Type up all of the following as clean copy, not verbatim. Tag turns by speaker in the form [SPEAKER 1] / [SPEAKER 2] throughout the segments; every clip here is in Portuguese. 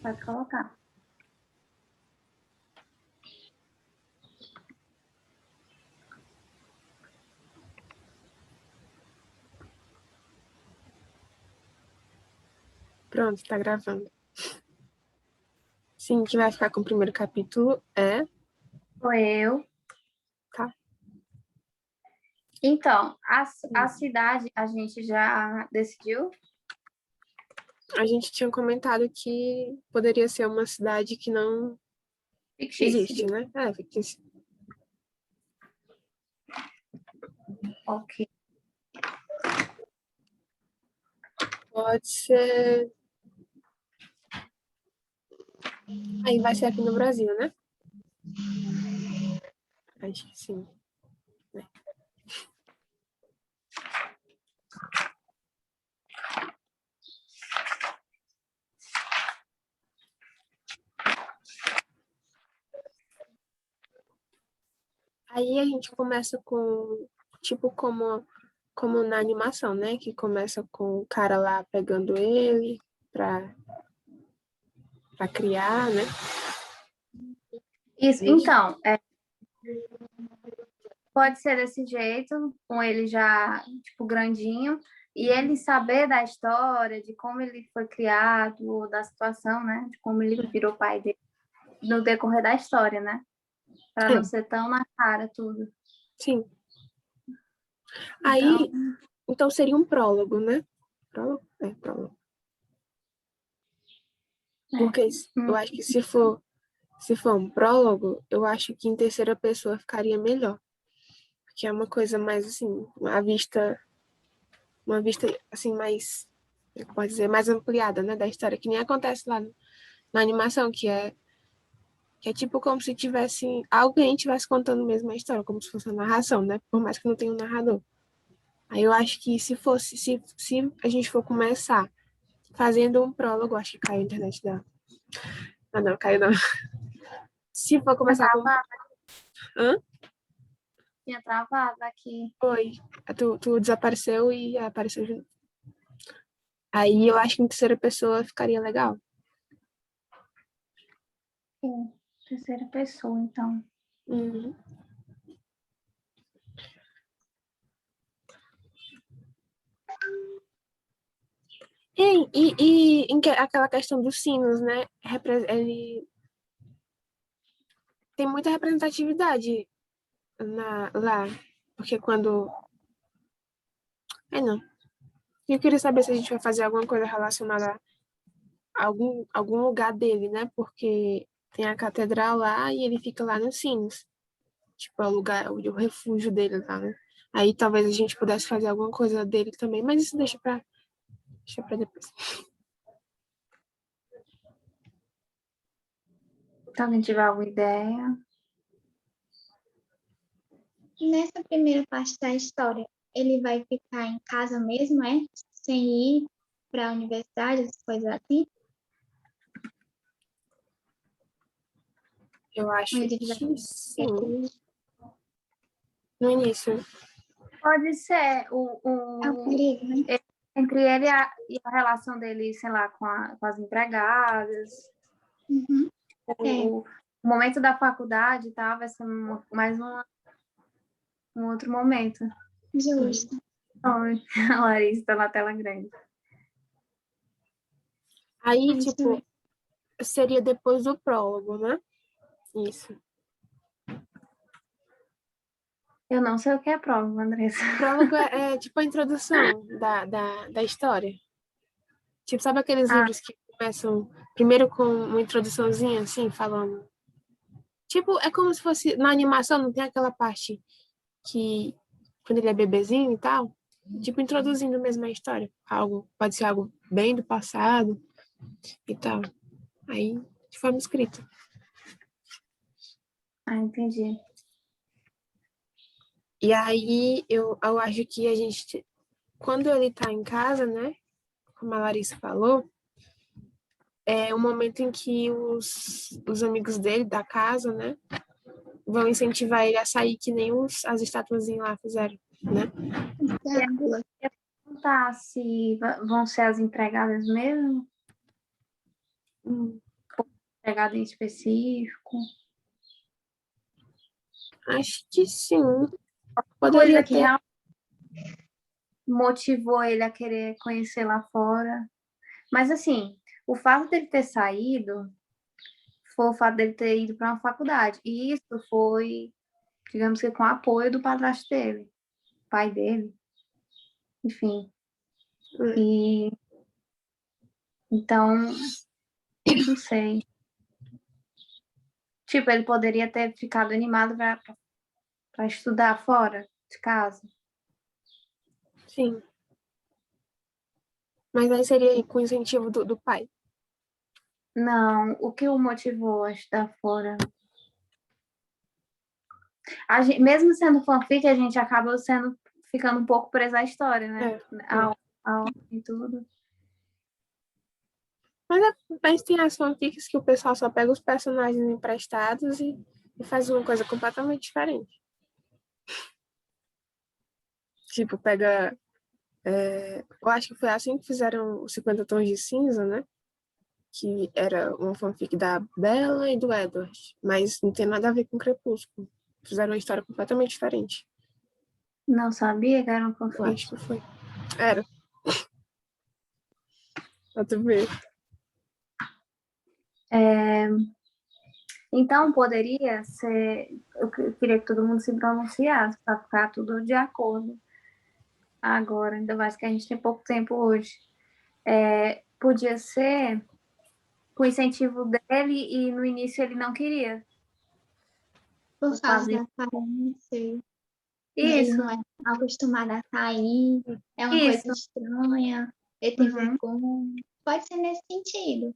[SPEAKER 1] Pode colocar.
[SPEAKER 2] Pronto, tá gravando. Sim, que vai ficar com o primeiro capítulo é...
[SPEAKER 1] Sou eu.
[SPEAKER 2] Tá.
[SPEAKER 1] Então, a cidade a gente já decidiu?
[SPEAKER 2] A gente tinha comentado que poderia ser uma cidade que não existe,
[SPEAKER 1] Fictício.
[SPEAKER 2] né? É, fictício.
[SPEAKER 1] Ok.
[SPEAKER 2] Pode ser... Aí vai ser aqui no Brasil, né? Acho que sim. Aí a gente começa com, tipo, como na animação, né? Que começa com o cara lá pegando ele pra criar, né?
[SPEAKER 1] Isso, então, pode ser desse jeito, com ele já, tipo, grandinho, e ele saber da história, de como ele foi criado, da situação, né? De como ele virou pai dele, no decorrer da história, né? Para não ser tão na cara tudo.
[SPEAKER 2] Sim. Aí, então seria um prólogo, né? Prólogo? É, prólogo. Porque eu acho que se for um prólogo, eu acho que em terceira pessoa ficaria melhor. Porque é uma coisa mais, assim, uma vista assim, mais, pode dizer, mais ampliada, né, da história, que nem acontece lá na animação, que é tipo como se tivesse, alguém estivesse contando mesmo a história, como se fosse uma narração, né, por mais que não tenha um narrador. Aí eu acho que se a gente for começar fazendo um prólogo, acho que caiu a internet dela. Ah, não, caiu não. Se for começar com... Hã?
[SPEAKER 1] Tinha travado aqui.
[SPEAKER 2] Foi. Tu desapareceu e apareceu de novo. Aí eu acho que em terceira pessoa ficaria legal.
[SPEAKER 1] Sim, terceira pessoa, então.
[SPEAKER 2] Uhum. Aquela questão dos sinos, né? Ele tem muita representatividade lá. Porque quando... não. Eu queria saber se a gente vai fazer alguma coisa relacionada a algum lugar dele, né? Porque tem a catedral lá e ele fica lá nos sinos. Tipo, é o lugar, o refúgio dele lá, né? Aí talvez a gente pudesse fazer alguma coisa dele também, mas isso deixa pra depois.
[SPEAKER 1] Se alguém tiver alguma ideia.
[SPEAKER 3] Nessa primeira parte da história, ele vai ficar em casa mesmo, é? Sem ir para a universidade, essas coisas assim?
[SPEAKER 2] Eu acho
[SPEAKER 3] Ele
[SPEAKER 2] que
[SPEAKER 3] vai
[SPEAKER 2] sim. No início.
[SPEAKER 1] Pode ser
[SPEAKER 3] perigo, né?
[SPEAKER 1] entre ele e a relação dele, sei lá, com as empregadas.
[SPEAKER 3] Uhum.
[SPEAKER 1] O momento da faculdade, tá? Vai ser mais um outro momento.
[SPEAKER 3] Justo.
[SPEAKER 1] Oi, a Larissa tá na tela grande.
[SPEAKER 2] Aí, tipo, seria depois do prólogo, né? Isso.
[SPEAKER 1] Eu não sei o que é prólogo, Andressa.
[SPEAKER 2] Prólogo é tipo a introdução da história. Tipo, sabe aqueles livros que começam primeiro com uma introduçãozinha, assim, falando... Tipo, é como se fosse... Na animação não tem aquela parte que... Quando ele é bebezinho e tal. Tipo, introduzindo mesmo a história. Pode ser algo bem do passado e tal. Aí, de forma escrita.
[SPEAKER 1] Entendi.
[SPEAKER 2] E aí, eu acho que a gente... Quando ele tá em casa, né? Como a Larissa falou, é o momento em que os amigos dele, da casa, né? Vão incentivar ele a sair que nem as estatuazinhas lá fizeram, né?
[SPEAKER 3] Exato.
[SPEAKER 1] Eu perguntar se vão ser as empregadas mesmo? empregado em específico?
[SPEAKER 2] Acho que sim.
[SPEAKER 1] Coisa
[SPEAKER 2] Poderia
[SPEAKER 1] que
[SPEAKER 2] ter.
[SPEAKER 1] realmente motivou ele a querer conhecer lá fora. Mas, assim, o fato dele ter saído foi o fato dele ter ido para uma faculdade. E isso foi, digamos que com o apoio do padrasto dele, pai dele, enfim. E então, não sei. Tipo, ele poderia ter ficado animado para estudar fora de casa.
[SPEAKER 2] Sim. Mas aí seria com incentivo do pai.
[SPEAKER 1] Não, o que o motivou a estudar fora? Mesmo sendo fanfic, a gente acaba ficando um pouco presa à história, né? A ordem e tudo.
[SPEAKER 2] Mas tem as fanfics que o pessoal só pega os personagens emprestados e faz uma coisa completamente diferente. Tipo, pega. Eu acho que foi assim que fizeram os 50 Tons de Cinza, né? Que era uma fanfic da Bella e do Edward. Mas não tem nada a ver com Crepúsculo. Fizeram uma história completamente diferente.
[SPEAKER 1] Não sabia que era um
[SPEAKER 2] Eu
[SPEAKER 1] fanfic.
[SPEAKER 2] acho que foi. Era. Pra tu ver.
[SPEAKER 1] Então, poderia ser. Eu queria que todo mundo se pronunciasse para ficar tudo de acordo. Agora, ainda mais que a gente tem pouco tempo hoje. Podia ser com o incentivo dele e no início ele não queria.
[SPEAKER 3] Por causa da aparência. Ele
[SPEAKER 1] Isso,
[SPEAKER 3] não é acostumado a sair, é uma coisa
[SPEAKER 1] isso.
[SPEAKER 3] estranha, ele tem
[SPEAKER 1] Uhum.
[SPEAKER 3] vergonha. Pode ser nesse sentido.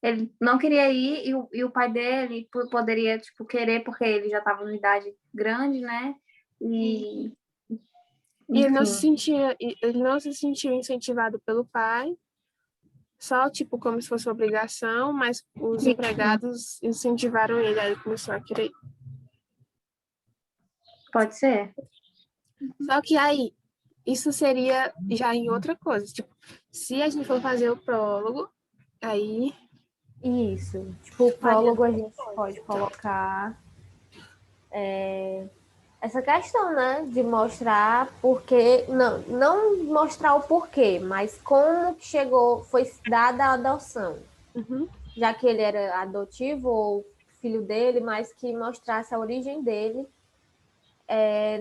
[SPEAKER 1] Ele não queria ir e o pai dele poderia, tipo, querer porque ele já estava em idade grande, né? E,
[SPEAKER 2] E
[SPEAKER 1] enfim,
[SPEAKER 2] ele não se sentiu incentivado pelo pai, só tipo como se fosse obrigação, mas os
[SPEAKER 1] isso.
[SPEAKER 2] empregados incentivaram ele, aí ele começou a querer.
[SPEAKER 1] Pode ser.
[SPEAKER 2] Só que aí, isso seria já em outra coisa. Tipo, se a gente for fazer o prólogo, aí
[SPEAKER 4] Isso. Tipo, o
[SPEAKER 1] Pode.
[SPEAKER 4] prólogo a gente pode colocar essa questão, né? De mostrar porquê. Não mostrar o porquê, mas como que chegou, foi dada a adoção. Já que ele era adotivo ou filho dele, mas que mostrasse a origem dele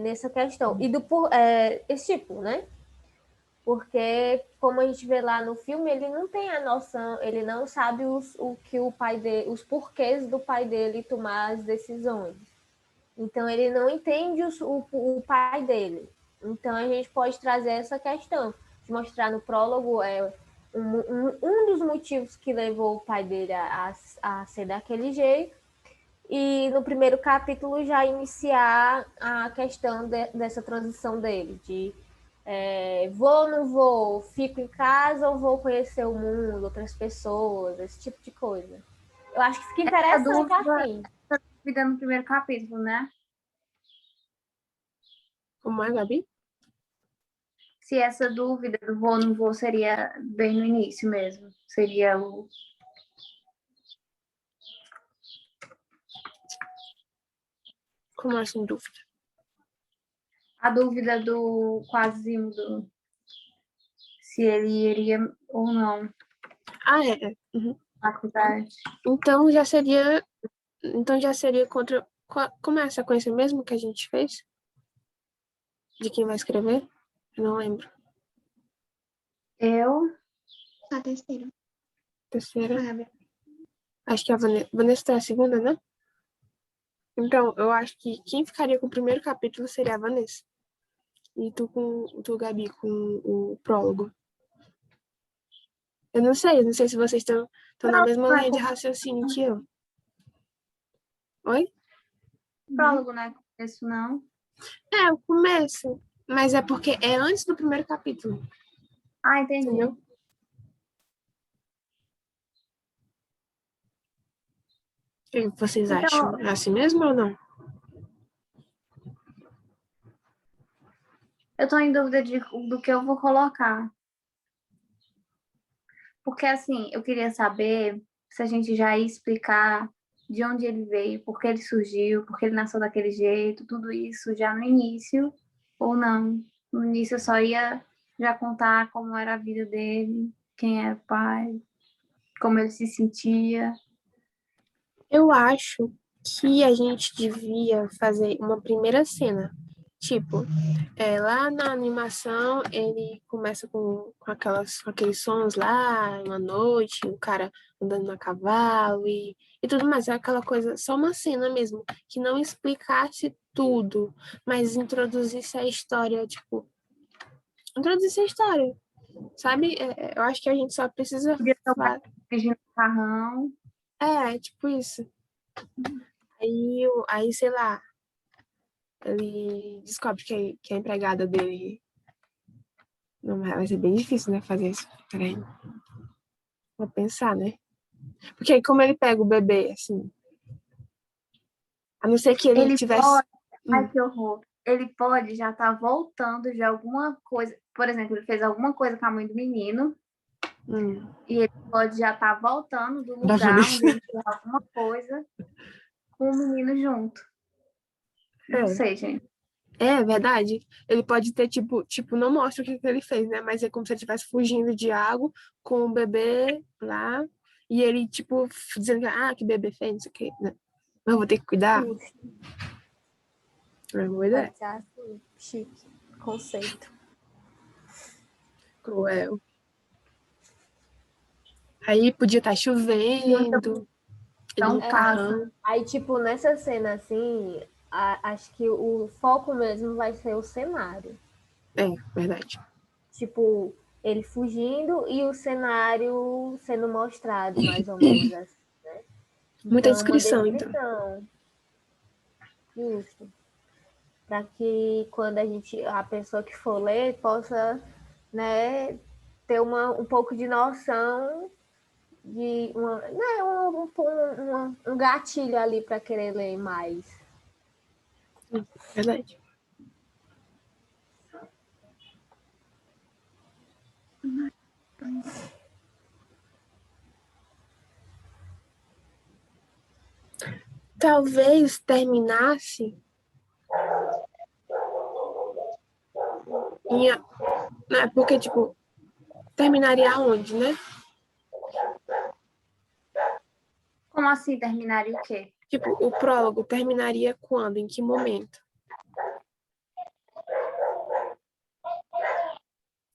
[SPEAKER 4] nessa questão. E esse tipo, né? Porque, como a gente vê lá no filme, ele não tem a noção, ele não sabe o que o pai dele, os porquês do pai dele tomar as decisões. Então, ele não entende o pai dele. Então, a gente pode trazer essa questão de mostrar no prólogo um dos motivos que levou o pai dele a ser daquele jeito. E no primeiro capítulo já iniciar a questão dessa transição dele, de vou ou não vou, fico em casa ou vou conhecer o mundo, outras pessoas, esse tipo de coisa. Eu acho que fica interessante assim.
[SPEAKER 1] Dúvida no primeiro capítulo, né?
[SPEAKER 2] como é, Gabi?
[SPEAKER 1] Se essa dúvida do vou ou não vou seria bem no início mesmo. Seria
[SPEAKER 2] Como assim, dúvida?
[SPEAKER 1] a dúvida do Quasimodo, se ele iria ou não
[SPEAKER 2] Ah, é. Uhum.
[SPEAKER 1] à faculdade.
[SPEAKER 2] Então já seria contra. Como é a sequência mesmo que a gente fez? De quem vai escrever? Eu não lembro.
[SPEAKER 1] Eu,
[SPEAKER 3] A terceira.
[SPEAKER 2] Terceira.
[SPEAKER 3] Sabe?
[SPEAKER 2] Acho que a Vanessa tá a segunda, né? Então, eu acho que quem ficaria com o primeiro capítulo seria a Vanessa. E tu, Gabi, com o prólogo. Eu não sei se vocês estão na mesma
[SPEAKER 1] não é
[SPEAKER 2] linha de
[SPEAKER 1] com
[SPEAKER 2] raciocínio que eu. Oi?
[SPEAKER 1] prólogo, não é com isso, não.
[SPEAKER 2] É, o começo. Mas é porque é antes do primeiro capítulo,
[SPEAKER 1] Ah, entendi.
[SPEAKER 2] entendeu? O que vocês acham? É assim mesmo ou não?
[SPEAKER 1] Eu tô em dúvida do que eu vou colocar. Porque, assim, eu queria saber se a gente já ia explicar de onde ele veio, por que ele surgiu, por que ele nasceu daquele jeito, tudo isso já no início, ou não. No início eu só ia já contar como era a vida dele, quem era o pai, como ele se sentia.
[SPEAKER 2] Eu acho que a gente devia fazer uma primeira cena. Tipo, lá na animação ele começa com aqueles sons lá, uma noite, um cara andando a cavalo e tudo mais. É aquela coisa, só uma cena mesmo, que não explicasse tudo, mas introduzisse a história, tipo, introduzisse a história, sabe? Eu acho que a gente só precisa.
[SPEAKER 1] Podia ter o pai dirigindo o carrão.
[SPEAKER 2] Tipo isso. Aí, sei lá, ele descobre que a empregada dele não vai ser bem difícil, né, fazer isso. Peraí. Vou pensar, né? Porque aí como ele pega o bebê, assim, a não ser que ele tivesse...
[SPEAKER 1] Pode... Ai, que horror. Ele pode já estar voltando de alguma coisa. Por exemplo, ele fez alguma coisa com a mãe do menino. E ele pode já estar voltando do lugar onde ele fez alguma coisa com o menino junto. Não sei, gente.
[SPEAKER 2] É verdade. Ele pode ter, tipo, não mostra o que ele fez, né? Mas é como se ele estivesse fugindo de algo com o bebê lá. E ele, tipo, dizendo que bebê fez, não sei o quê, né? Mas eu vou ter que cuidar. É uma boa ideia.
[SPEAKER 4] Pode ser assim, chique. Conceito.
[SPEAKER 2] Cruel. Aí podia estar chovendo.
[SPEAKER 1] Então passa.
[SPEAKER 4] Aí, tipo, nessa cena, assim, acho que o foco mesmo vai ser o cenário.
[SPEAKER 2] É, verdade.
[SPEAKER 4] Tipo, ele fugindo e o cenário sendo mostrado, mais ou menos assim, né?
[SPEAKER 2] Muita
[SPEAKER 4] Então,
[SPEAKER 2] descrição,
[SPEAKER 4] uma descrição. Justo. Para que quando a pessoa que for ler possa, né, ter um pouco de noção de um gatilho ali para querer ler mais.
[SPEAKER 2] Verdade. Talvez terminasse né, porque, tipo, terminaria onde, né?
[SPEAKER 1] Como assim terminaria o quê?
[SPEAKER 2] Tipo, o prólogo terminaria quando? Em que momento?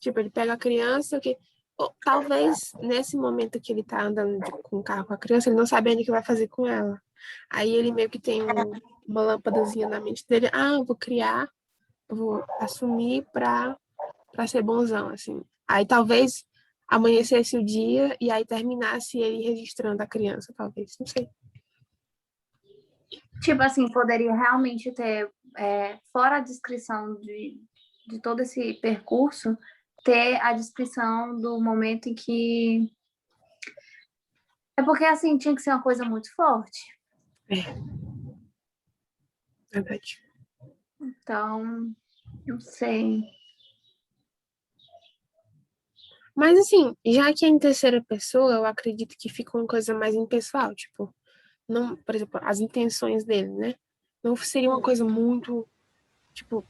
[SPEAKER 2] Tipo, ele pega a criança, talvez nesse momento que ele tá andando com o carro com a criança, ele não sabe ainda o que vai fazer com ela. Aí ele meio que tem uma lâmpadazinha na mente dele. Eu vou assumir pra ser bonzão, assim. Aí talvez amanhecesse o dia e aí terminasse ele registrando a criança, talvez. Não sei.
[SPEAKER 1] Tipo assim, poderia realmente ter, fora a descrição de todo esse percurso, ter a descrição do momento em que... É porque, assim, tinha que ser uma coisa muito forte.
[SPEAKER 2] Verdade.
[SPEAKER 1] Então, não sei.
[SPEAKER 2] Mas, assim, já que é em terceira pessoa, eu acredito que fica uma coisa mais impessoal, tipo, não, por exemplo, as intenções dele, né? Não seria uma coisa muito, tipo,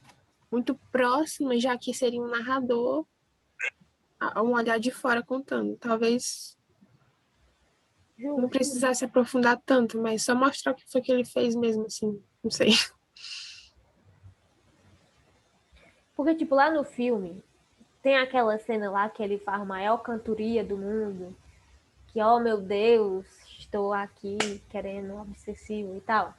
[SPEAKER 2] muito próxima, já que seria um narrador a um olhar de fora contando. Talvez não precisasse aprofundar tanto, mas só mostrar o que foi que ele fez mesmo, assim, não sei.
[SPEAKER 4] Porque, tipo, lá no filme, tem aquela cena lá que ele faz a maior cantoria do mundo, que, oh meu Deus, estou aqui querendo um obsessivo e tal.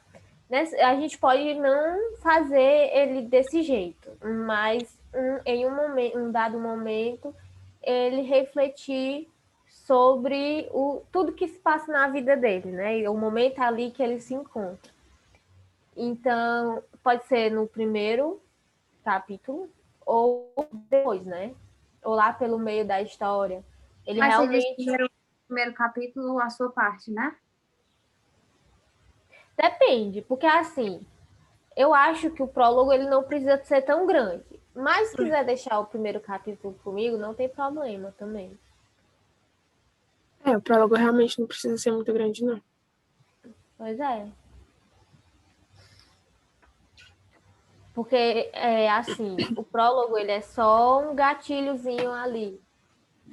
[SPEAKER 4] A gente pode não fazer ele desse jeito, mas em um dado momento, ele refletir sobre tudo que se passa na vida dele, né? E o momento ali que ele se encontra. Então, pode ser no primeiro capítulo ou depois, né? Ou lá pelo meio da história. Ele
[SPEAKER 1] Mas
[SPEAKER 4] realmente...
[SPEAKER 1] você diz primeiro capítulo, a sua parte, né?
[SPEAKER 4] Depende, porque assim, eu acho que o prólogo ele não precisa ser tão grande. Mas se quiser deixar o primeiro capítulo comigo, não tem problema também.
[SPEAKER 2] O prólogo realmente não precisa ser muito grande, não.
[SPEAKER 4] Pois é. Porque, assim, o prólogo, ele é só um gatilhozinho ali,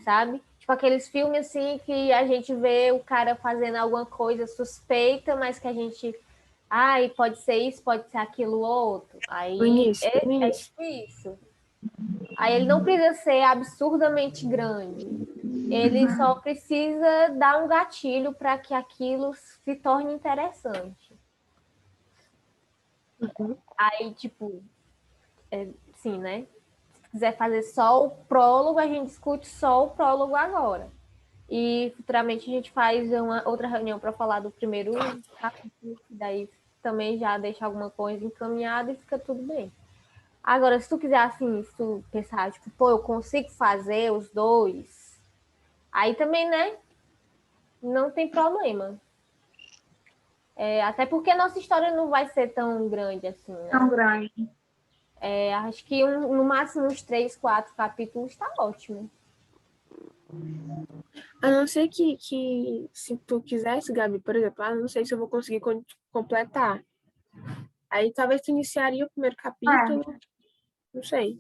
[SPEAKER 4] sabe? Tipo aqueles filmes, assim, que a gente vê o cara fazendo alguma coisa suspeita, mas que a gente... Ai, pode ser isso, pode ser aquilo outro.
[SPEAKER 2] No
[SPEAKER 4] Aí,
[SPEAKER 2] início, no
[SPEAKER 4] é
[SPEAKER 2] início.
[SPEAKER 4] tipo isso. Aí ele não precisa ser absurdamente grande. Ele só precisa dar um gatilho para que aquilo se torne interessante.
[SPEAKER 2] Uhum.
[SPEAKER 4] Aí, tipo, sim, né? Se quiser fazer só o prólogo, a gente discute só o prólogo agora. E futuramente a gente faz uma outra reunião para falar do primeiro capítulo, daí também já deixa alguma coisa encaminhada e fica tudo bem. Agora, se tu quiser, assim, se tu pensar, tipo, pô, eu consigo fazer os dois, aí também, né, não tem problema. Até porque a nossa história não vai ser tão grande assim,
[SPEAKER 1] Tão
[SPEAKER 4] né?
[SPEAKER 1] grande.
[SPEAKER 4] Acho que no máximo uns 3, 4 capítulos está ótimo.
[SPEAKER 2] A não ser que se tu quisesse, Gabi, por exemplo, não sei se eu vou conseguir completar. Aí talvez tu iniciaria o primeiro capítulo, não sei.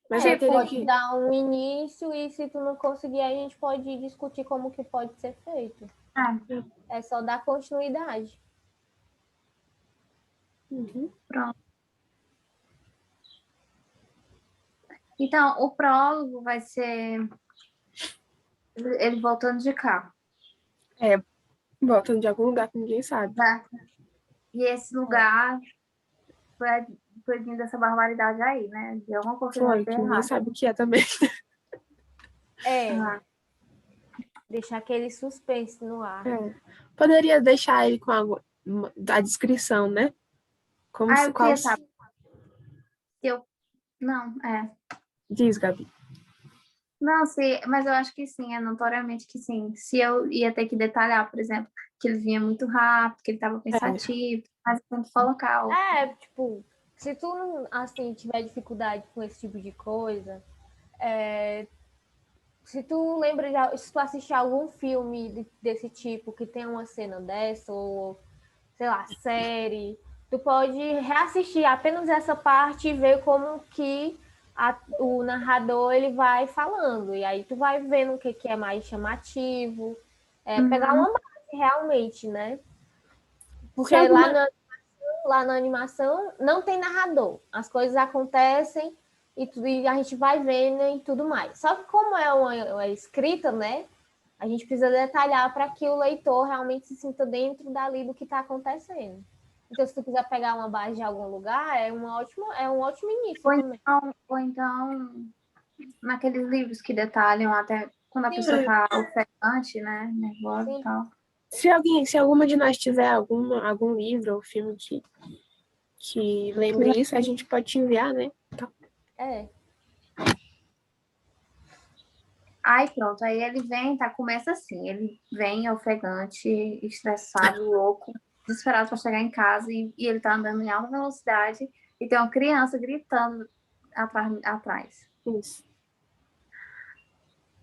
[SPEAKER 2] Mas aí teria
[SPEAKER 4] Pode
[SPEAKER 2] que...
[SPEAKER 4] dar um início e se tu não conseguir, a gente pode discutir como que pode ser feito. É só dar continuidade.
[SPEAKER 2] Uhum.
[SPEAKER 1] Pronto. Então, o prólogo vai ser ele voltando de carro.
[SPEAKER 2] Voltando de algum lugar que ninguém sabe.
[SPEAKER 1] Né? E esse lugar foi vindo essa barbaridade aí, né? De alguma coisa
[SPEAKER 2] Foi,
[SPEAKER 1] que
[SPEAKER 2] que ninguém
[SPEAKER 1] errado.
[SPEAKER 2] sabe o que é também.
[SPEAKER 4] Deixar aquele suspense no ar.
[SPEAKER 2] Poderia deixar ele com a descrição, né? Como
[SPEAKER 1] Eu
[SPEAKER 2] qual...
[SPEAKER 1] queria saber se eu... Não,
[SPEAKER 2] Diz, Gabi.
[SPEAKER 1] Não, mas eu acho que sim, é notoriamente que sim. Se eu ia ter que detalhar, por exemplo, que ele vinha muito rápido, que ele estava pensativo, mas tem que colocar.
[SPEAKER 4] Tipo, se tu, assim, tiver dificuldade com esse tipo de coisa, se tu lembra, se tu assistir algum filme desse tipo que tem uma cena dessa, ou, sei lá, série, tu pode reassistir apenas essa parte e ver como que o narrador ele vai falando. E aí tu vai vendo o que é mais chamativo, pegar uma base realmente, né? Porque lá na animação não tem narrador. As coisas acontecem e a gente vai vendo e tudo mais. Só que como é uma escrita, né? A gente precisa detalhar para que o leitor realmente se sinta dentro dali do que está acontecendo. Então, se tu quiser pegar uma base de algum lugar, é um ótimo início também.
[SPEAKER 1] Ou então, naqueles livros que detalham até quando a pessoa está ofegante, né? Nervosa e tal.
[SPEAKER 2] Se alguma de nós tiver algum livro ou filme que lembre isso, a gente pode te enviar, né? Tá.
[SPEAKER 1] Aí pronto, aí ele vem, começa assim, ele vem ofegante, estressado, louco, desesperado para chegar em casa e ele tá andando em alta velocidade e tem uma criança gritando atrás.
[SPEAKER 2] Isso.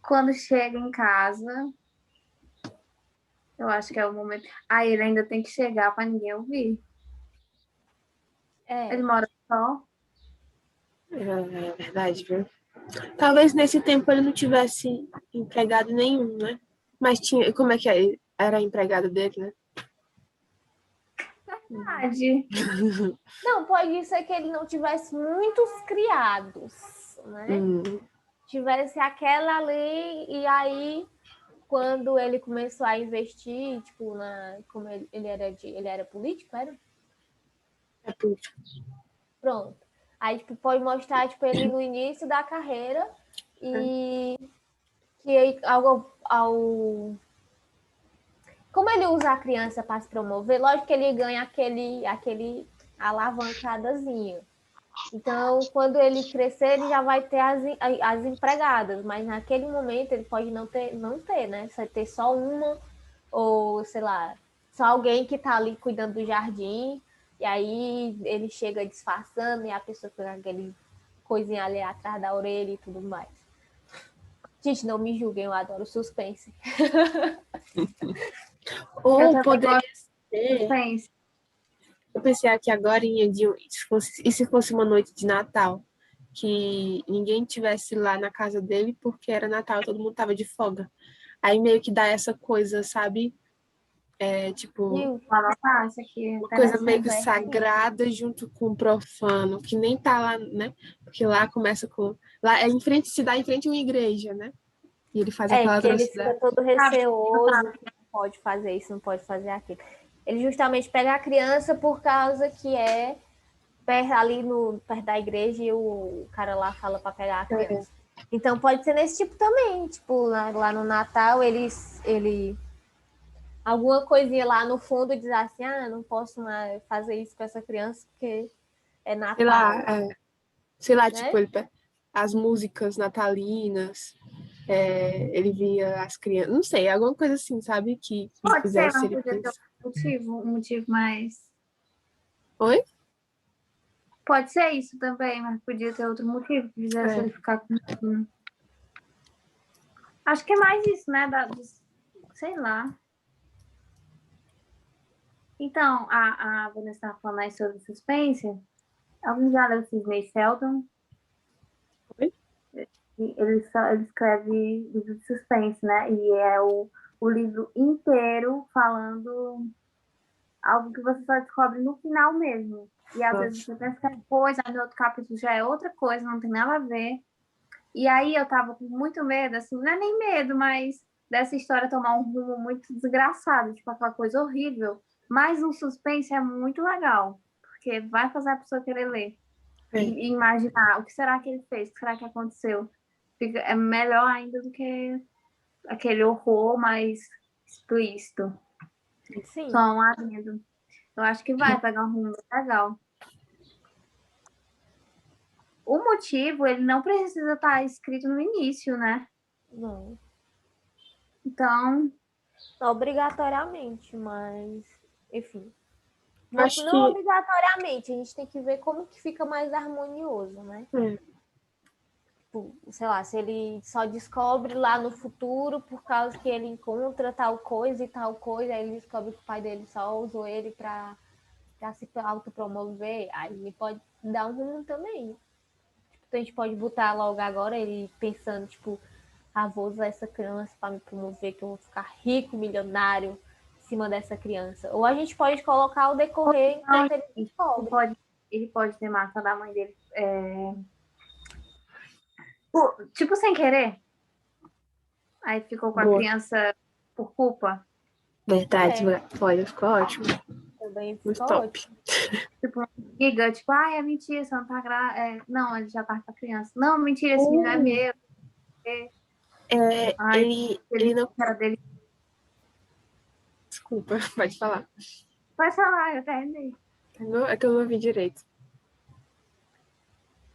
[SPEAKER 1] Quando chega em casa, eu acho que é o momento. Aí ele ainda tem que chegar para ninguém ouvir. Ele mora só.
[SPEAKER 2] É verdade, viu? Talvez nesse tempo ele não tivesse empregado nenhum, né? Mas tinha. Como é que era empregado dele, né?
[SPEAKER 1] Verdade.
[SPEAKER 4] Não, pode ser que ele não tivesse muitos criados, né? Tivesse aquela ali, e aí, quando ele começou a investir, tipo, como ele era político, era?
[SPEAKER 2] É político.
[SPEAKER 4] Pronto. Aí, tipo, pode mostrar, tipo, ele no início da carreira e que como ele usa a criança para se promover, lógico que ele ganha aquele alavancadazinho. Então, quando ele crescer, ele já vai ter as empregadas, mas naquele momento ele pode não ter, né? Você ter só uma, ou sei lá, só alguém que está ali cuidando do jardim, e aí ele chega disfarçando e a pessoa com aquele coisinha ali atrás da orelha e tudo mais. Gente, não me julguem, eu adoro suspense.
[SPEAKER 2] Ou poderia ser...
[SPEAKER 1] Suspense.
[SPEAKER 2] Eu pensei aqui agora e se fosse uma noite de Natal, que ninguém tivesse lá na casa dele porque era Natal, todo mundo tava de folga. Aí meio que dá essa coisa, sabe? Tipo,
[SPEAKER 1] Anotar, isso aqui é
[SPEAKER 2] uma coisa meio que
[SPEAKER 1] interessante.
[SPEAKER 2] sagrada junto com o profano, que nem tá lá, né? Porque lá começa com... Lá é em frente, se dá em frente a uma igreja, né? E ele faz aquela
[SPEAKER 4] que ele fica
[SPEAKER 2] atrocidade.
[SPEAKER 4] todo receoso, que não pode fazer isso, não pode fazer aquilo. Ele justamente pega a criança por causa que é ali perto da igreja e o cara lá fala para pegar a criança. Então pode ser nesse tipo também, tipo, lá no Natal, ele alguma coisinha lá no fundo diz assim, não posso mais fazer isso com essa criança porque é Natal.
[SPEAKER 2] Sei lá,
[SPEAKER 4] né?
[SPEAKER 2] tipo, as músicas natalinas, ele via as crianças, não sei, alguma coisa assim, sabe? Que
[SPEAKER 1] Pode ser,
[SPEAKER 2] fizesse
[SPEAKER 1] mas
[SPEAKER 2] ele
[SPEAKER 1] podia ter
[SPEAKER 2] pensar.
[SPEAKER 1] um motivo mais...
[SPEAKER 2] Oi?
[SPEAKER 1] Pode ser isso também, mas podia ter outro motivo que fizesse ele ficar com... Acho que é mais isso, né? Sei lá. Então, a Vanessa estava falando aí sobre suspense. Alguém já leu Sidney Sheldon?
[SPEAKER 2] Oi?
[SPEAKER 1] Ele escreve livro de suspense, né? E é o livro inteiro falando algo que você só descobre no final mesmo. E às vezes você pensa que é coisa, aí no outro capítulo já é outra coisa, não tem nada a ver. E aí eu tava com muito medo, assim, não é nem medo, mas dessa história tomar um rumo muito desgraçado, tipo aquela coisa horrível. Mas o suspense é muito legal, porque vai fazer a pessoa querer ler e imaginar o que será que ele fez, o que será que aconteceu. É melhor ainda do que aquele horror mais explícito.
[SPEAKER 4] Sim.
[SPEAKER 1] Só um adendo. Eu acho que vai pegar um rumo legal. O motivo, ele não precisa estar escrito no início, né?
[SPEAKER 4] Não.
[SPEAKER 1] Então...
[SPEAKER 4] Não obrigatoriamente, mas... Enfim. Não
[SPEAKER 2] Acho que...
[SPEAKER 4] obrigatoriamente, a gente tem que ver como que fica mais harmonioso, né? Tipo, sei lá, se ele só descobre lá no futuro por causa que ele encontra tal coisa e tal coisa, aí ele descobre que o pai dele só usou ele pra se autopromover, aí ele pode dar um rumo também. Tipo, a gente pode botar logo agora ele pensando, tipo, vou usar essa criança para me promover, que eu vou ficar rico, milionário em cima dessa criança. Ou a gente pode colocar o decorrer enquanto ele descobre.
[SPEAKER 1] Ele pode ter matado a mãe dele. Tipo, sem querer. Aí ficou com a criança por culpa.
[SPEAKER 2] Verdade, olha, ficou ótimo.
[SPEAKER 4] Também
[SPEAKER 2] muito
[SPEAKER 4] ficou
[SPEAKER 2] top.
[SPEAKER 4] Ótimo.
[SPEAKER 1] Tipo, giga, tipo, é mentira, você não tá não, ele já tá com a criança. Não, mentira, esse menino é meu.
[SPEAKER 2] Ele não...
[SPEAKER 1] Era dele.
[SPEAKER 2] Desculpa, pode falar.
[SPEAKER 1] Pode falar, eu terminei.
[SPEAKER 2] É que eu não ouvi direito.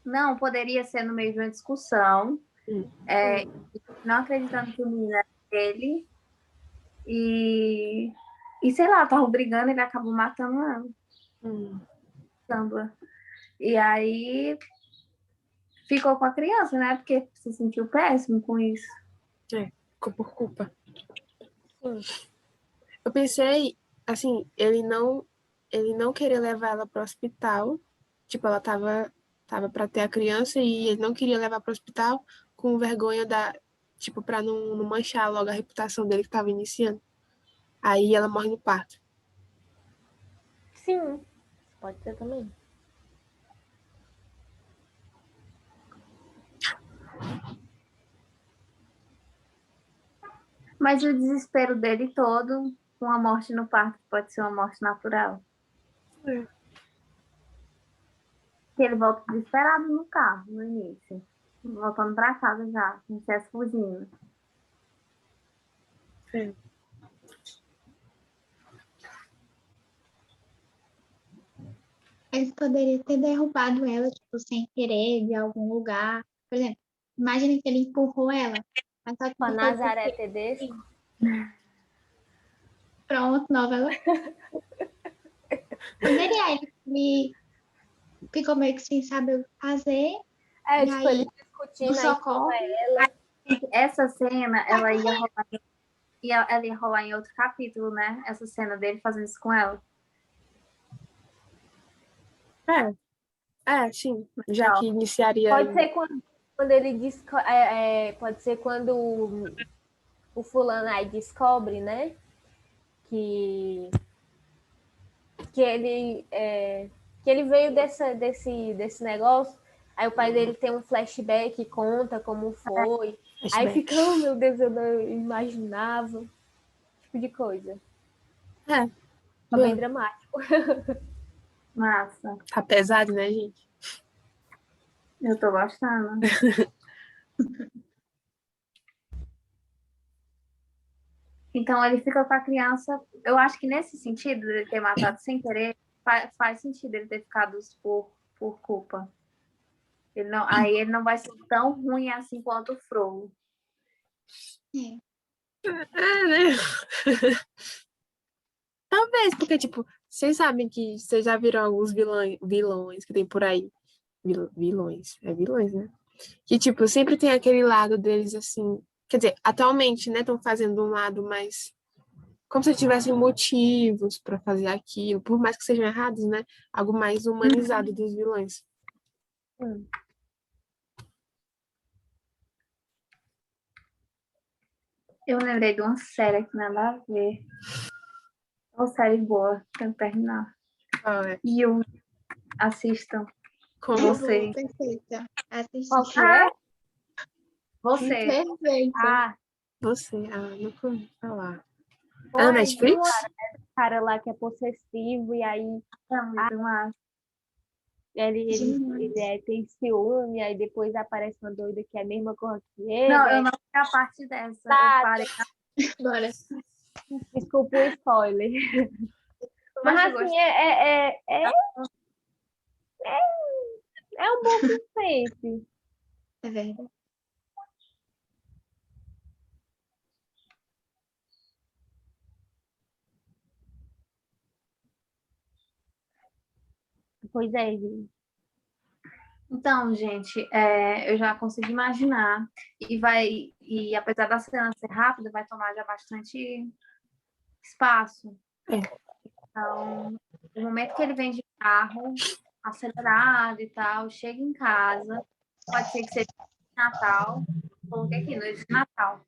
[SPEAKER 1] Não, poderia ser no meio de uma discussão. Não acreditando que o menino era dele. E sei lá, tava brigando, ele acabou matando ela. Samba. E aí ficou com a criança, né? Porque se sentiu péssimo com isso.
[SPEAKER 2] Ficou por culpa. Eu pensei, assim, ele não queria levar ela para o hospital. Tipo, ela tava para ter a criança e ele não queria levar para o hospital com vergonha tipo, para não manchar logo a reputação dele que estava iniciando. Aí ela morre no parto.
[SPEAKER 4] Sim, pode ser também.
[SPEAKER 1] Mas o desespero dele todo, com a morte no parto, pode ser uma morte natural. Que ele volta desesperado no carro, no início. Voltando para casa já, com o César fugindo.
[SPEAKER 3] Eles poderiam ter derrubado ela, tipo, sem querer, de algum lugar. Por exemplo, imagina que ele empurrou ela. Mas só que
[SPEAKER 4] Com a
[SPEAKER 3] não foi
[SPEAKER 4] Nazaré
[SPEAKER 3] porque...
[SPEAKER 4] Tedesco.
[SPEAKER 3] Pronto, novela. Poderia, ele ficou meio que sem saber o que fazer. E
[SPEAKER 4] tipo,
[SPEAKER 3] aí,
[SPEAKER 4] ele
[SPEAKER 3] no
[SPEAKER 4] discutindo aí com
[SPEAKER 3] socorro,
[SPEAKER 4] ela.
[SPEAKER 1] Essa cena, ela ia rolar em outro capítulo, né? Essa cena dele fazendo isso com ela.
[SPEAKER 2] Sim. Já que iniciaria
[SPEAKER 4] Pode
[SPEAKER 2] aí.
[SPEAKER 4] ser quando ele pode ser quando o fulano aí descobre, né? Que ele veio desse negócio. Aí o pai dele tem um flashback, conta como foi. Aí fica, oh meu Deus, eu não imaginava. Tipo de coisa. É bem dramático.
[SPEAKER 1] Massa.
[SPEAKER 2] Tá pesado, né, gente?
[SPEAKER 1] Eu tô gostando. Então ele fica com a criança. Eu acho que nesse sentido, ele ter matado sem querer, faz sentido ele ter ficado por culpa. Aí ele não vai ser tão ruim assim quanto o Frollo.
[SPEAKER 2] Né? Talvez, porque, tipo, vocês sabem que vocês já viram alguns vilões que tem por aí. Vilões, né? Que, tipo, sempre tem aquele lado deles, assim... Quer dizer, atualmente, né, estão fazendo um lado mais... Como se tivessem motivos para fazer aquilo, por mais que sejam errados, né? Algo mais humanizado dos vilões.
[SPEAKER 1] Eu lembrei de uma série que nada a ver. Uma série boa, tenho que terminar. E eu assistam.
[SPEAKER 2] Como
[SPEAKER 1] você.
[SPEAKER 3] Perfeita.
[SPEAKER 4] Qual que é?
[SPEAKER 1] Você.
[SPEAKER 3] Perfeita.
[SPEAKER 2] Você. Nunca ouvi falar.
[SPEAKER 4] Na
[SPEAKER 2] Netflix?
[SPEAKER 4] Cara lá que é possessivo e aí
[SPEAKER 1] É muito massa.
[SPEAKER 4] ele tem ciúme, aí depois aparece uma doida que é a mesma cor que ele.
[SPEAKER 1] Não, eu não vi a parte dessa. Eu parei.
[SPEAKER 3] Bora.
[SPEAKER 4] Desculpa o spoiler. Mas assim, é um bom suspense.
[SPEAKER 3] É verdade.
[SPEAKER 4] Pois é, gente.
[SPEAKER 1] Então, gente, eu já consigo imaginar. E apesar da cena ser rápida, vai tomar já bastante espaço. Então, no momento que ele vem de carro, acelerado e tal, chega em casa, pode ser que seja Natal, coloquei aqui, noite de Natal.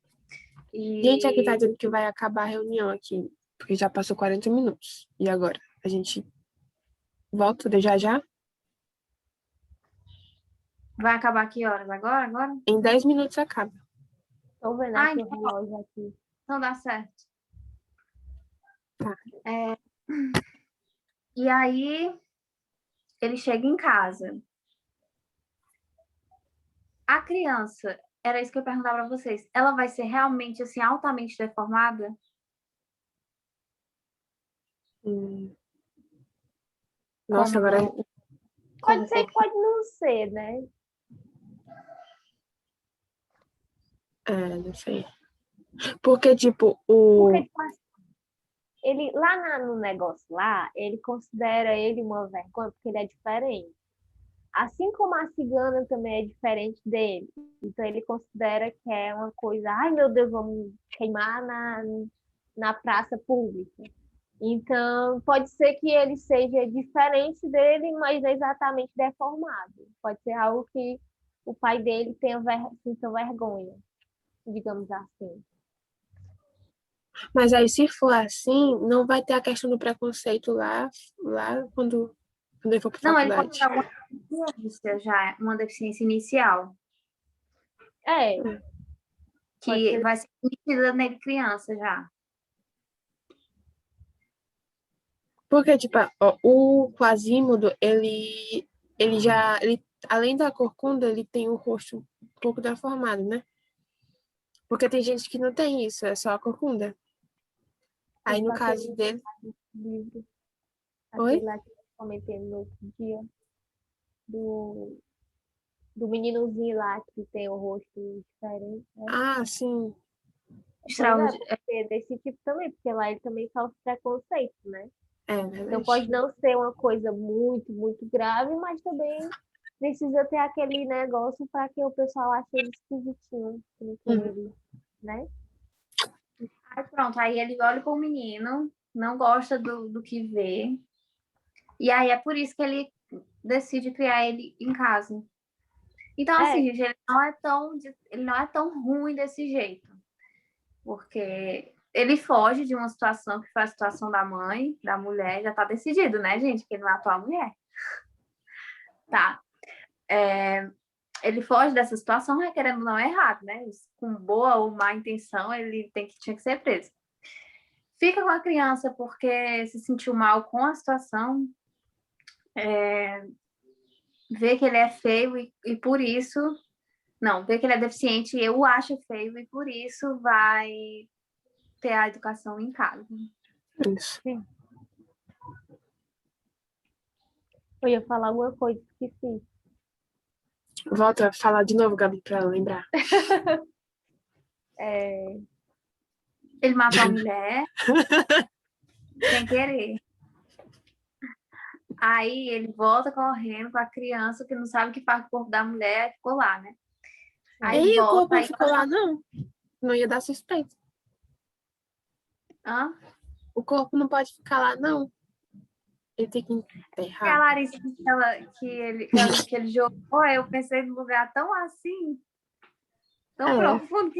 [SPEAKER 2] Gente, aqui tá dizendo que vai acabar a reunião aqui, porque já passou 40 minutos. E agora? A gente volta de já?
[SPEAKER 1] Vai acabar que horas? Agora?
[SPEAKER 2] Em 10 minutos acaba.
[SPEAKER 4] Tô vendo aqui o relógio aqui.
[SPEAKER 1] Então dá certo.
[SPEAKER 2] Tá.
[SPEAKER 1] E aí, ele chega em casa. A criança, era isso que eu ia perguntar para vocês, ela vai ser realmente, assim, altamente deformada?
[SPEAKER 2] Nossa, agora...
[SPEAKER 4] Pode ser, pode não ser, né?
[SPEAKER 2] Não sei. Porque, tipo, o...
[SPEAKER 4] Ele, lá no negócio lá, ele considera ele uma vergonha porque ele é diferente. Assim como a cigana também é diferente dele. Então ele considera que é uma coisa, ai meu Deus, vamos queimar na praça pública. Então, pode ser que ele seja diferente dele, mas não exatamente deformado. Pode ser algo que o pai dele sinta vergonha, digamos assim.
[SPEAKER 2] Mas aí, se for assim, não vai ter a questão do preconceito lá quando ele for para faculdade.
[SPEAKER 1] Não, ele pode ter alguma deficiência já, uma deficiência inicial. Que vai ser nítida nele criança já.
[SPEAKER 2] Porque, tipo, o Quasimodo, ele além da corcunda, ele tem o rosto um pouco deformado, né? Porque tem gente que não tem isso, é só a corcunda. Aí, no caso dele...
[SPEAKER 4] Livro.
[SPEAKER 2] Oi?
[SPEAKER 4] Aquele lá que eu comentei no outro dia. Do meninozinho lá que tem o rosto diferente, né?
[SPEAKER 2] Sim.
[SPEAKER 4] É desse tipo também, porque lá ele também sofre preconceito, né?
[SPEAKER 2] Verdade.
[SPEAKER 4] Então pode não ser uma coisa muito, muito grave, mas também precisa ter aquele negócio para que o pessoal ache ele esquisitinho, né?
[SPEAKER 1] Aí pronto, aí ele olha para o menino, não gosta do que vê, e aí é por isso que ele decide criar ele em casa. Então, assim, gente, ele não é tão ruim desse jeito, porque ele foge de uma situação que foi a situação da mãe, da mulher, já tá decidido, né, gente, que ele matou a mulher. Tá. Ele foge dessa situação, né, querendo não é errado, né? Com boa ou má intenção, ele tinha que ser preso. Fica com a criança porque se sentiu mal com a situação, vê que ele é feio e por isso... Não, vê que ele é deficiente e eu acho feio e por isso vai ter a educação em casa.
[SPEAKER 2] Isso.
[SPEAKER 4] Sim. Eu ia falar alguma coisa, esqueci.
[SPEAKER 2] Volta a falar de novo, Gabi, pra lembrar.
[SPEAKER 1] Ele matou a mulher sem querer. Aí ele volta correndo com a criança que não sabe o que faz com o corpo da mulher, ficou lá, né?
[SPEAKER 2] Aí o corpo não ficou lá, não. Não ia dar suspeita.
[SPEAKER 1] Hã?
[SPEAKER 2] O corpo não pode ficar lá, não. Ele tem que
[SPEAKER 1] A
[SPEAKER 2] enterrar.
[SPEAKER 1] Larissa, que ele jogou, eu pensei num lugar tão assim, tão profundo.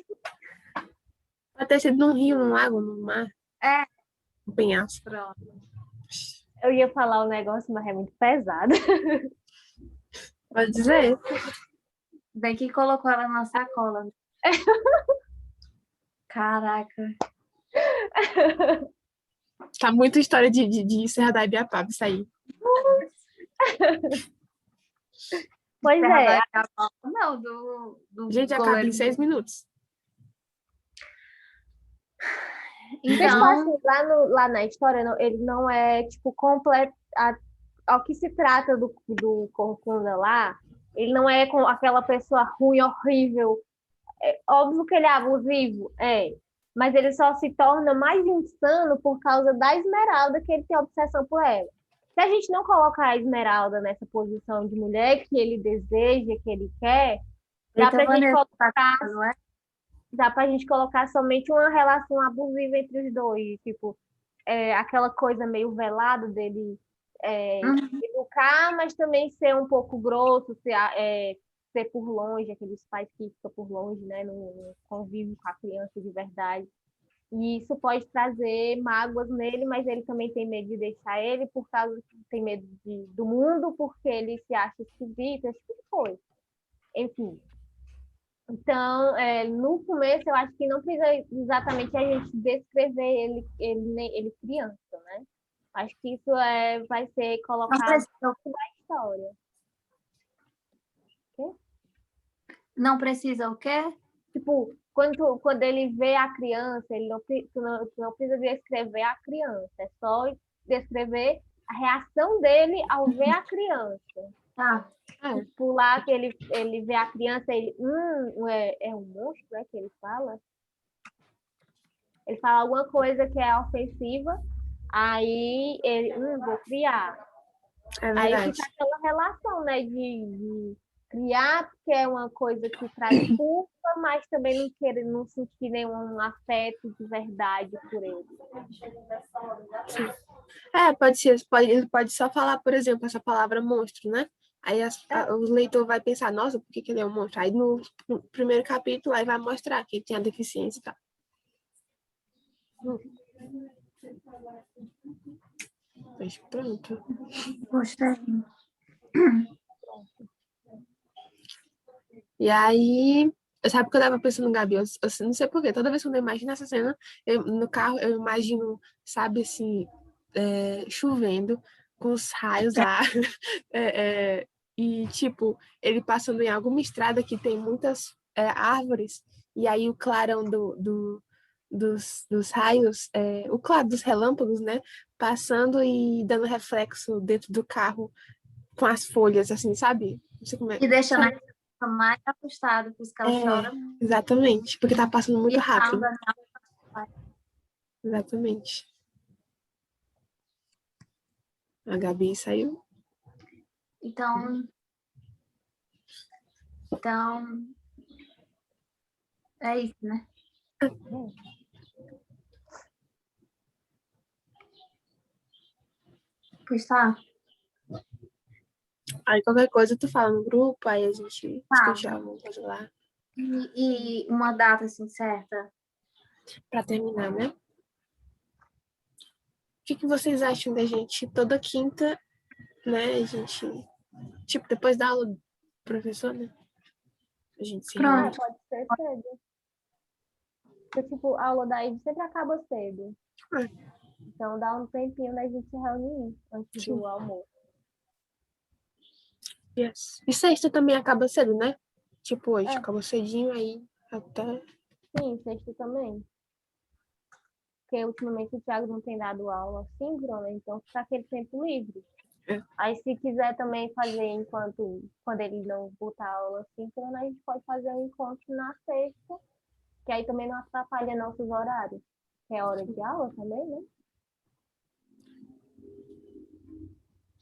[SPEAKER 2] Pode ter sido num rio, num lago, num mar. Um penhasco.
[SPEAKER 1] Pronto.
[SPEAKER 4] Eu ia falar um negócio, mas é muito pesado.
[SPEAKER 2] Pode dizer.
[SPEAKER 1] Bem que colocou ela na sacola. Caraca.
[SPEAKER 2] Tá muita história de Serra da Ibiapaba, isso aí.
[SPEAKER 4] Pois é.
[SPEAKER 1] Não, do
[SPEAKER 2] Gente, acaba em 6 minutos.
[SPEAKER 4] Então, assim, lá na história, ele não é, tipo, completo. Ao que se trata do Corcunda lá, ele não é com aquela pessoa ruim, horrível. É óbvio que ele é abusivo, mas ele só se torna mais insano por causa da Esmeralda, que ele tem obsessão por ela. Se a gente não colocar a Esmeralda nessa posição de mulher que ele deseja, que ele quer, dá pra gente colocar somente uma relação abusiva entre os dois, tipo, aquela coisa meio velada dele educar, mas também ser um pouco grosso, ser por longe, aqueles pais que ficam por longe, né, não convivem com a criança de verdade. E isso pode trazer mágoas nele, mas ele também tem medo de deixar ele por causa que tem medo do mundo, porque ele se acha esquisito, esse tipo de coisa. Enfim. Então, no começo, eu acho que não precisa exatamente a gente descrever ele criança, né? Acho que isso vai ser colocado na história.
[SPEAKER 1] Não precisa o quê?
[SPEAKER 4] Tipo, quando ele vê a criança, ele não precisa descrever a criança, é só descrever a reação dele ao ver a criança.
[SPEAKER 1] Tá.
[SPEAKER 4] Tipo, lá que ele vê a criança, ele é um monstro, né, que ele fala? Ele fala alguma coisa que é ofensiva, aí ele, vou criar. Aí fica aquela relação, né, de criar, porque é uma coisa que traz culpa, mas também não sentir nenhum afeto de verdade por ele.
[SPEAKER 2] Sim. Pode ser, ele pode só falar, por exemplo, essa palavra monstro, né? Aí o leitor vai pensar, nossa, por que ele é um monstro? Aí no primeiro capítulo aí vai mostrar que ele tem a deficiência e tal. Mas pronto.
[SPEAKER 1] Gostei.
[SPEAKER 2] E aí, sabe o que eu tava pensando, Gabi? Eu não sei porquê, toda vez que eu imagino essa cena, no carro eu imagino, sabe, assim, chovendo, com os raios lá, e tipo, ele passando em alguma estrada que tem muitas árvores, e aí o clarão dos raios, o claro dos relâmpagos, né, passando e dando reflexo dentro do carro com as folhas, assim, sabe? Não sei como é.
[SPEAKER 1] E deixando a criança mais assustada, por isso que ela chora.
[SPEAKER 2] Exatamente, porque tá passando muito rápido.
[SPEAKER 1] Calma.
[SPEAKER 2] Exatamente. A Gabi saiu.
[SPEAKER 1] Então, Então, é isso, né? Pois tá.
[SPEAKER 2] Aí qualquer coisa tu fala no grupo, aí a gente
[SPEAKER 1] Tá.
[SPEAKER 2] discute alguma coisa lá.
[SPEAKER 1] E uma data assim certa?
[SPEAKER 2] Pra terminar, né? O que vocês acham da gente toda quinta, né? A gente, tipo, depois da aula do professor, né? A gente se reúne.
[SPEAKER 1] Pronto.
[SPEAKER 4] Pode ser cedo. Porque, tipo, a aula da Ivy sempre acaba cedo. Então dá um tempinho da gente se reunir antes do almoço.
[SPEAKER 2] Yes. E sexta também acaba cedo, né? Tipo hoje,
[SPEAKER 4] É.
[SPEAKER 2] acabou cedinho aí até.
[SPEAKER 4] Sim, sexta também. Porque ultimamente o Thiago não tem dado aula síncrona, então fica aquele tempo livre.
[SPEAKER 2] É.
[SPEAKER 4] Aí se quiser também fazer quando ele não botar aula síncrona, a gente pode fazer um encontro na sexta, que aí também não atrapalha nossos horários. Que é hora de aula também, né?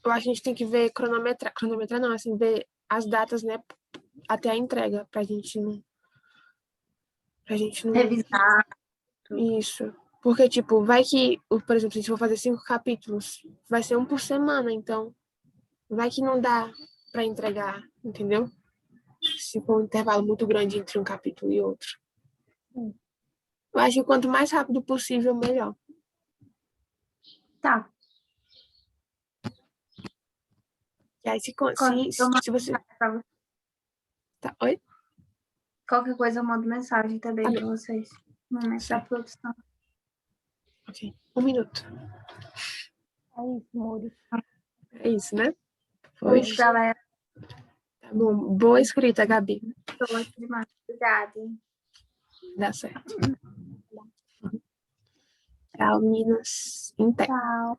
[SPEAKER 2] Eu acho que a gente tem que ver cronometrar não, assim, ver as datas, né? Até a entrega, pra gente não.
[SPEAKER 1] Revisar.
[SPEAKER 2] Isso. Porque, tipo, vai que, por exemplo, se a gente for fazer 5 capítulos, vai ser um por semana, então vai que não dá pra entregar, entendeu? Se for um intervalo muito grande entre um capítulo e outro. Eu acho que quanto mais rápido possível, melhor.
[SPEAKER 1] Tá.
[SPEAKER 2] E aí, se você... Tá, oi?
[SPEAKER 1] Qualquer coisa eu mando mensagem também para vocês. No momento da
[SPEAKER 2] Certo.
[SPEAKER 1] produção.
[SPEAKER 2] Ok. 1 minuto.
[SPEAKER 4] É isso, Muri.
[SPEAKER 2] É isso, né?
[SPEAKER 1] É isso, galera.
[SPEAKER 2] Tá bom. Boa escrita, Gabi.
[SPEAKER 1] Tô demais. Obrigada.
[SPEAKER 2] Dá certo. Tchau, meninas. Em pé.
[SPEAKER 1] Tchau.